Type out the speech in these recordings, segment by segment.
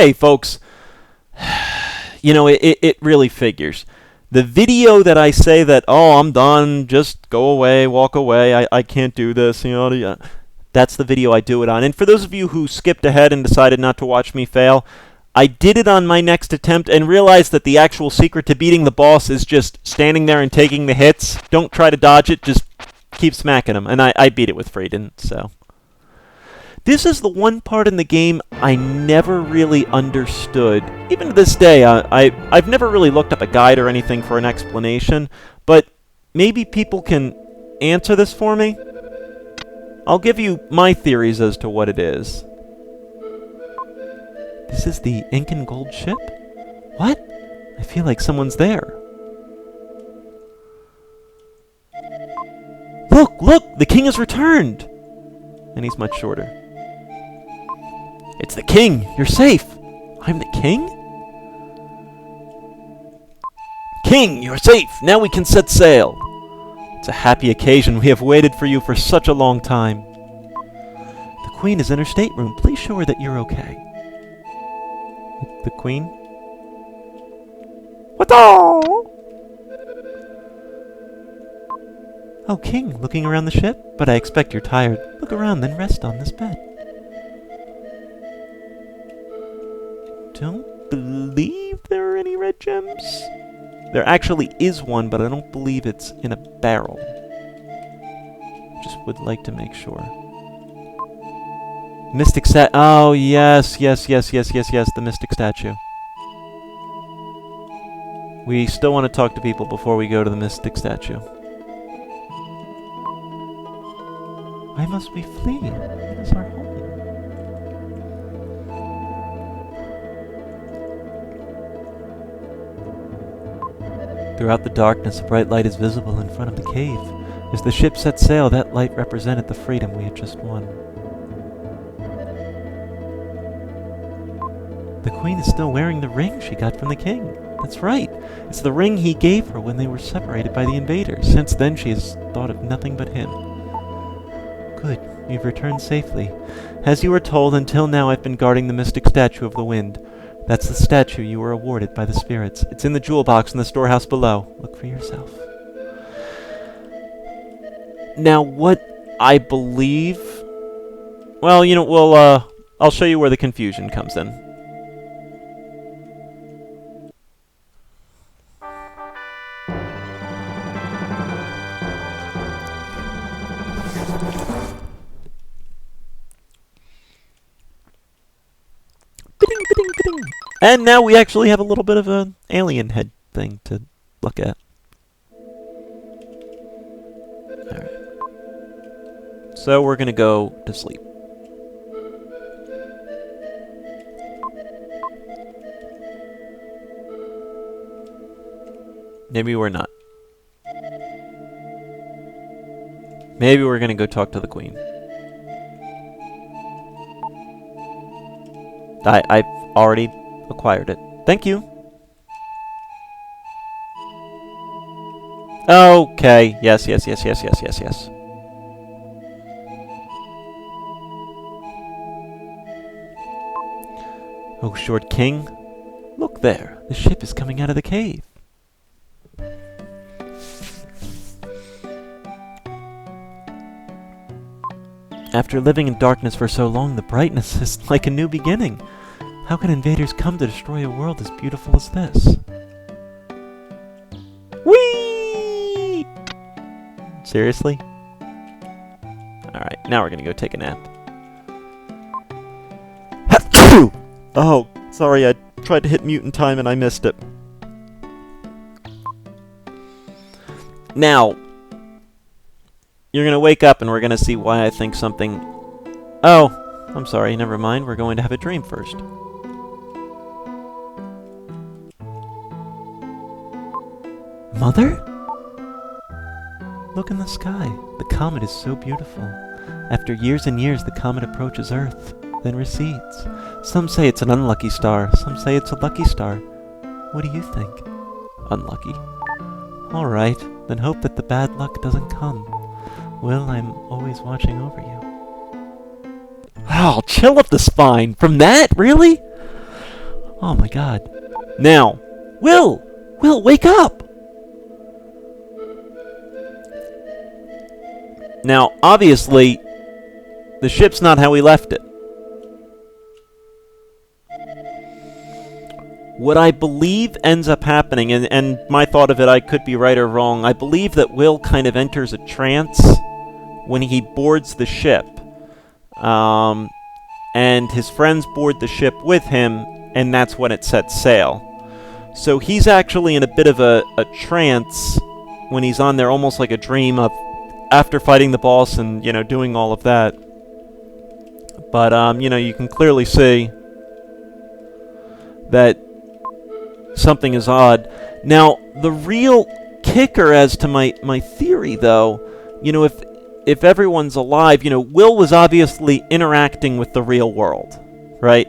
Hey, folks, it really figures. The video that I say that, oh, I'm done, just go away, walk away, I can't do this, that's the video I do it on. And for those of you who skipped ahead and decided not to watch me fail, I did it on my next attempt and realized that the actual secret to beating the boss is just standing there and taking the hits. Don't try to dodge it, just keep smacking him. And I beat it with Freedom, so. This is the one part in the game I never really understood. Even to this day, I've never really looked up a guide or anything for an explanation, but maybe people can answer this for me? I'll give you my theories as to what it is. This is the ink and gold ship? What? I feel like someone's there. Look! The king has returned! And he's much shorter. It's the king! You're safe! I'm the king? King, you're safe! Now we can set sail! It's a happy occasion. We have waited for you for such a long time. The queen is in her stateroom. Please show her that you're okay. The queen? What? Oh, king, looking around the ship? But I expect you're tired. Look around, then rest on this bed. Don't believe there are any red gems. There actually is one, but I don't believe it's in a barrel. Just would like to make sure. Mystic oh, yes, the mystic statue. We still want to talk to people before we go to the mystic statue. Why must we flee? It is our home. Throughout the darkness, a bright light is visible in front of the cave. As the ship set sail, that light represented the freedom we had just won. The queen is still wearing the ring she got from the king. That's right. It's the ring he gave her when they were separated by the invaders. Since then, she has thought of nothing but him. Good. You've returned safely. As you were told, until now I've been guarding the mystic statue of the wind. That's the statue you were awarded by the spirits. It's in the jewel box in the storehouse below. Look for yourself. Now, what I believe... Well, I'll show you where the confusion comes in. And now we actually have a little bit of an alien head thing to look at. Alright. So we're gonna go to sleep. Maybe we're not. Maybe we're gonna go talk to the queen. I've already acquired it. Thank you. Okay. Yes. Oh, short king. Look there. The ship is coming out of the cave. After living in darkness for so long, the brightness is like a new beginning. How can invaders come to destroy a world as beautiful as this? Whee! Seriously? Alright, now we're gonna go take a nap. Oh, sorry, I tried to hit mute in time and I missed it. Now, you're gonna wake up and we're gonna see why I think something... Oh, I'm sorry, never mind, we're going to have a dream first. Mother? Look in the sky. The comet is so beautiful. After years and years, the comet approaches Earth, then recedes. Some say it's an unlucky star. Some say it's a lucky star. What do you think? Unlucky. All right, then hope that the bad luck doesn't come. Well, I'm always watching over you. Oh, chill up the spine. From that? Really? Oh my god. Now, Will! Will, wake up! Now, obviously, the ship's not how we left it. What I believe ends up happening, and my thought of it, I could be right or wrong, I believe that Will kind of enters a trance when he boards the ship. And his friends board the ship with him, and that's when it sets sail. So he's actually in a bit of a trance when he's on there, almost like a dream of after fighting the boss and, you know, doing all of that. But, you know, you can clearly see that something is odd. Now, the real kicker as to my theory, though, you know, if everyone's alive, you know, Will was obviously interacting with the real world, right?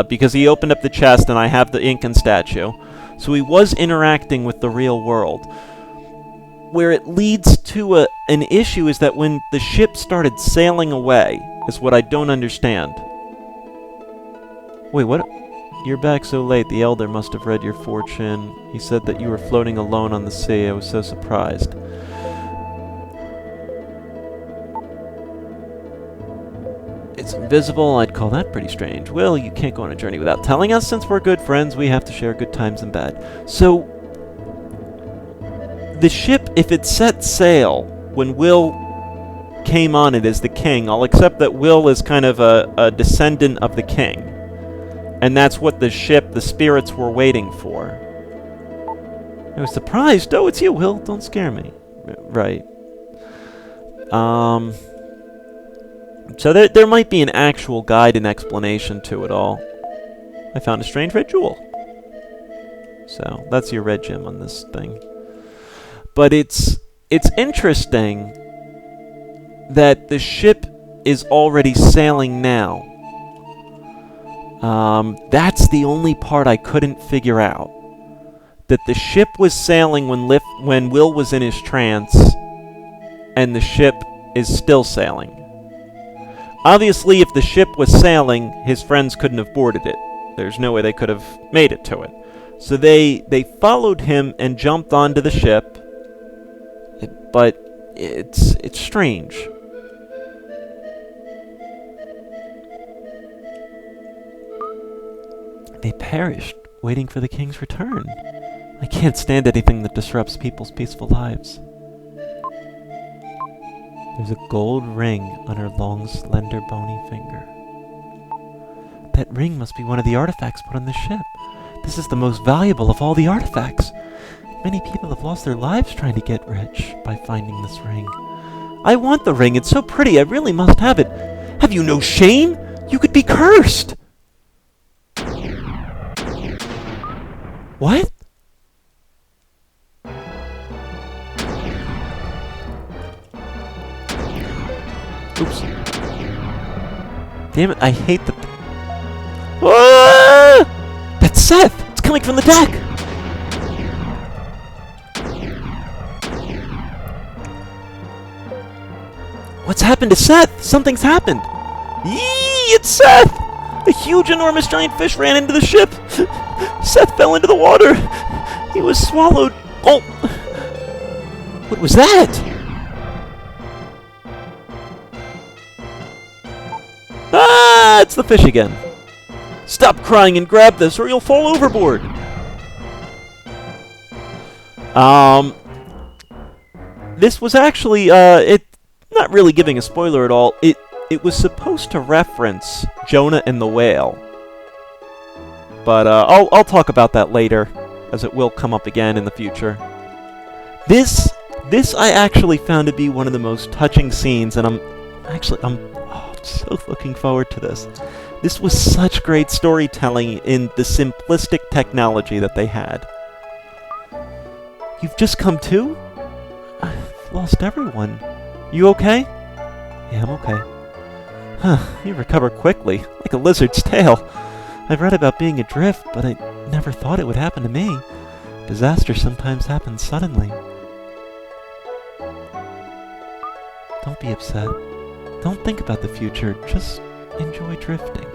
Because he opened up the chest and I have the Incan statue. So he was interacting with the real world. Where it leads to an issue is that when the ship started sailing away, is what I don't understand. Wait, what? You're back so late, the Elder must have read your fortune. He said that you were floating alone on the sea. I was so surprised. It's invisible. I'd call that pretty strange. Will, you can't go on a journey without telling us. Since we're good friends, we have to share good times and bad. So, the ship, if it set sail when Will came on it as the king, I'll accept that Will is kind of a descendant of the king. And that's what the ship, the spirits were waiting for. I was surprised. Oh, it's you, Will. Don't scare me. Right. So there might be an actual guide and explanation to it all. I found a strange red jewel. So, that's your red gem on this thing. But it's interesting that the ship is already sailing now. That's the only part I couldn't figure out. That the ship was sailing when Will was in his trance, and the ship is still sailing. Obviously, if the ship was sailing, his friends couldn't have boarded it. There's no way they could have made it to it. So they followed him and jumped onto the ship, but it's strange. They perished, waiting for the king's return. I can't stand anything that disrupts people's peaceful lives. There's a gold ring on her long, slender, bony finger. That ring must be one of the artifacts put on the ship. This is the most valuable of all the artifacts. Many people have lost their lives trying to get rich by finding this ring. I want the ring. It's so pretty. I really must have it. Have you no shame? You could be cursed. What? Oops. Damn it, I hate the... Ah! That's Seth! It's coming from the deck! What's happened to Seth? Something's happened! Yee! It's Seth! A huge, enormous, giant fish ran into the ship! Seth fell into the water! He was swallowed! Oh! What was that? Ah! It's the fish again! Stop crying and grab this, or you'll fall overboard! This was actually, not really giving a spoiler at all, it was supposed to reference Jonah and the whale. But, I'll talk about that later, as it will come up again in the future. This I actually found to be one of the most touching scenes, and I'm so looking forward to this. This was such great storytelling in the simplistic technology that they had. You've just come to? I've lost everyone. You okay? Yeah, I'm okay. Huh, you recover quickly, like a lizard's tail. I've read about being adrift, but I never thought it would happen to me. Disaster sometimes happens suddenly. Don't be upset. Don't think about the future, just enjoy drifting.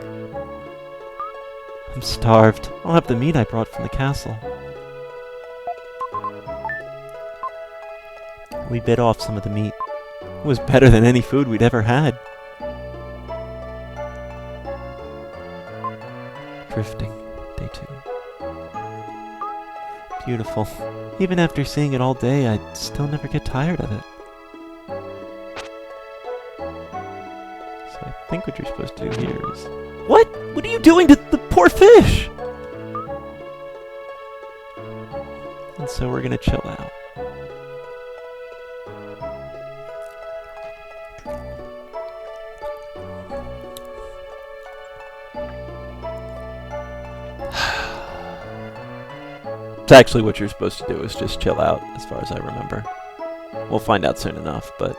I'm starved. I'll have the meat I brought from the castle. We bit off some of the meat. It was better than any food we'd ever had. Drifting, day 2. Beautiful. Even after seeing it all day, I'd still never get tired of it. So I think what you're supposed to do here is... What? What are you doing to the poor fish? And so we're gonna chill out. It's actually what you're supposed to do is just chill out, as far as I remember. We'll find out soon enough, but...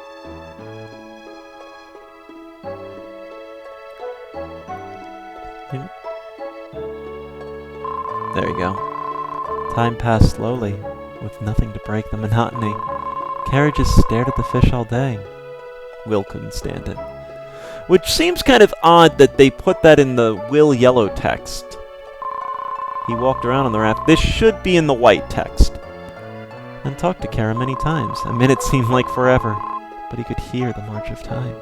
There you go. Time passed slowly, with nothing to break the monotony. Carriages stared at the fish all day. Will couldn't stand it. Which seems kind of odd that they put that in the Will yellow text. He walked around on the raft. This should be in the white text. And talked to Kara many times. A minute seemed like forever, but he could hear the march of time.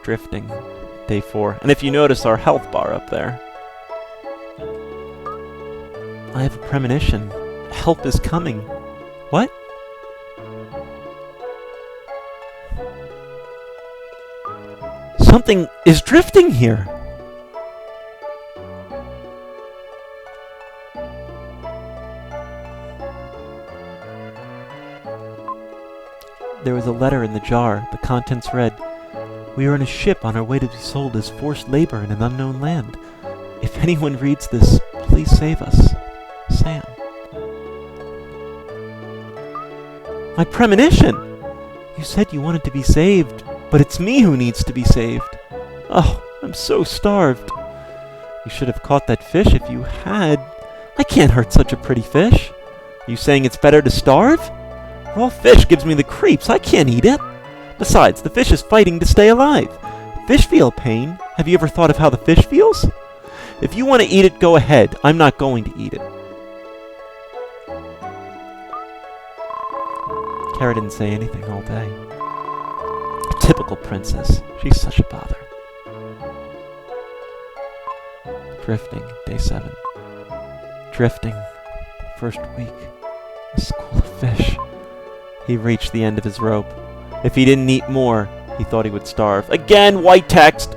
Drifting, day 4. And if you notice our health bar up there, I have a premonition. Help is coming. What? Something is drifting here. There was a letter in the jar. The contents read, "We are in a ship on our way to be sold as forced labor in an unknown land. If anyone reads this, please save us. Sam." My premonition! You said you wanted to be saved, but it's me who needs to be saved. Oh, I'm so starved. You should have caught that fish if you had. I can't hurt such a pretty fish. Are you saying it's better to starve? Raw fish gives me the creeps. I can't eat it. Besides, the fish is fighting to stay alive. Fish feel pain. Have you ever thought of how the fish feels? If you want to eat it, go ahead. I'm not going to eat it. Kara didn't say anything all day. A typical princess. She's such a bother. Drifting, day 7. Drifting, first week. A school of fish. He reached the end of his rope. If he didn't eat more, he thought he would starve. Again, white text!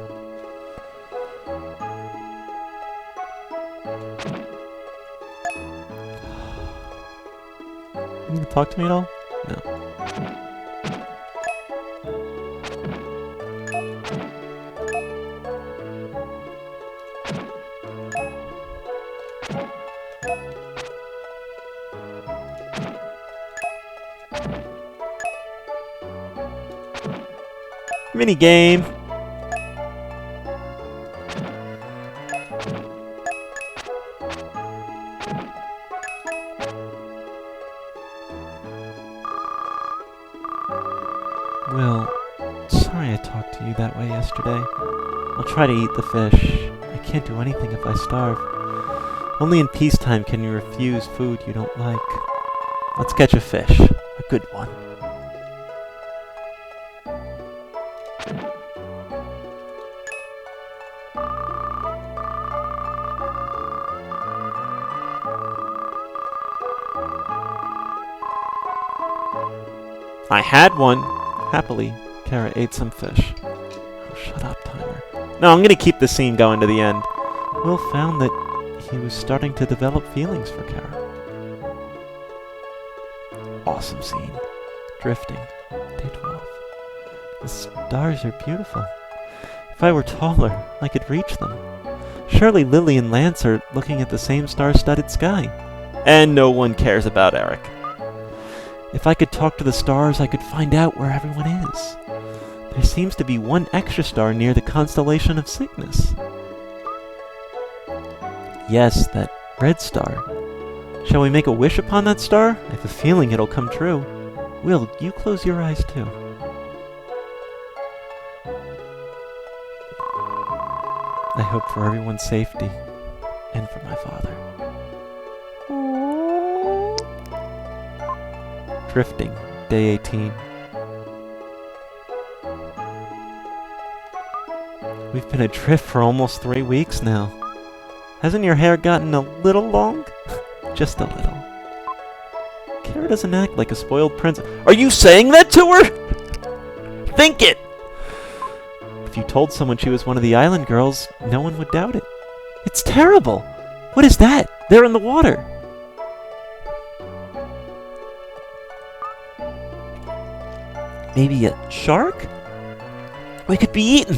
You gonna talk to me at all? No. Mini game. Will, sorry I talked to you that way yesterday. I'll try to eat the fish. I can't do anything if I starve. Only in peacetime can you refuse food you don't like. Let's catch a fish. A good one. I had one. Happily, Kara ate some fish. Oh, shut up, timer. No, I'm gonna keep the scene going to the end. Will found that he was starting to develop feelings for Kara. Awesome scene. Drifting. Day 12. The stars are beautiful. If I were taller, I could reach them. Surely Lily and Lance are looking at the same star-studded sky. And no one cares about Eric. If I could talk to the stars, I could find out where everyone is. There seems to be one extra star near the constellation of Cygnus. Yes, that red star. Shall we make a wish upon that star? I have a feeling it'll come true. Will, you close your eyes too. I hope for everyone's safety and for my father. Drifting, day 18. We've been adrift for almost 3 weeks now. Hasn't your hair gotten a little long? Just a little. Kara doesn't act like a spoiled princess. Are you saying that to her? Think it! If you told someone she was one of the island girls, no one would doubt it. It's terrible! What is that? They're in the water! Maybe a shark? We could be eaten!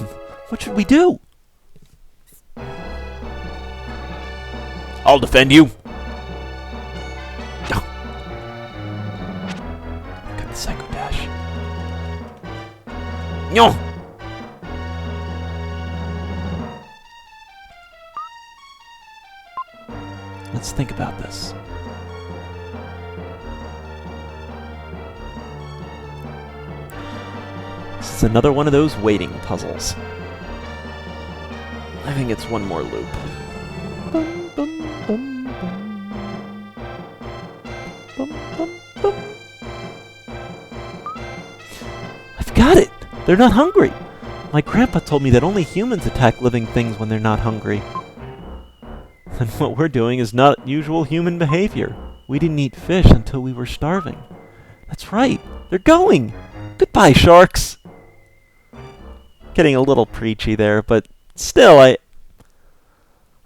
What should we do? I'll defend you! Oh. Got the psycho dash. No! Let's think about this. This is another one of those waiting puzzles. I think it's one more loop. Bum, bum, bum, bum. Bum, bum, bum. I've got it! They're not hungry! My grandpa told me that only humans attack living things when they're not hungry. And what we're doing is not usual human behavior. We didn't eat fish until we were starving. That's right! They're going! Goodbye, sharks! Getting a little preachy there, but still, I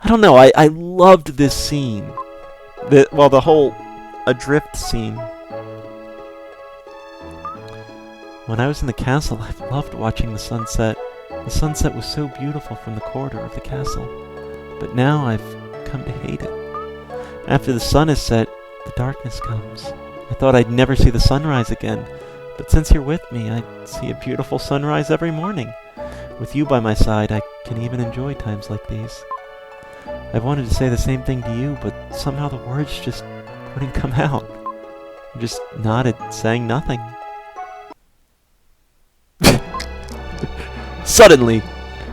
don't know, I loved this scene. The whole adrift scene. When I was in the castle, I loved watching the sunset. The sunset was so beautiful from the corridor of the castle. But now I've come to hate it. After the sun is set, the darkness comes. I thought I'd never see the sunrise again, but since you're with me, I see a beautiful sunrise every morning. With you by my side, I can even enjoy times like these. I wanted to say the same thing to you, but somehow the words just wouldn't come out. I just nodded, saying nothing. Suddenly,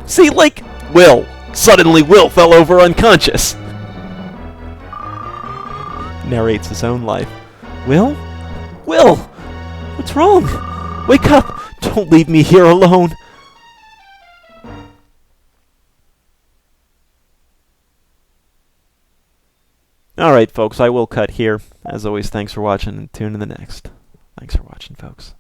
see, like Will. Suddenly Will fell over unconscious. Narrates his own life. Will? Will! What's wrong? Wake up! Don't leave me here alone! Alright, folks, I will cut here. As always, thanks for watching, and tune in the next. Thanks for watching, folks.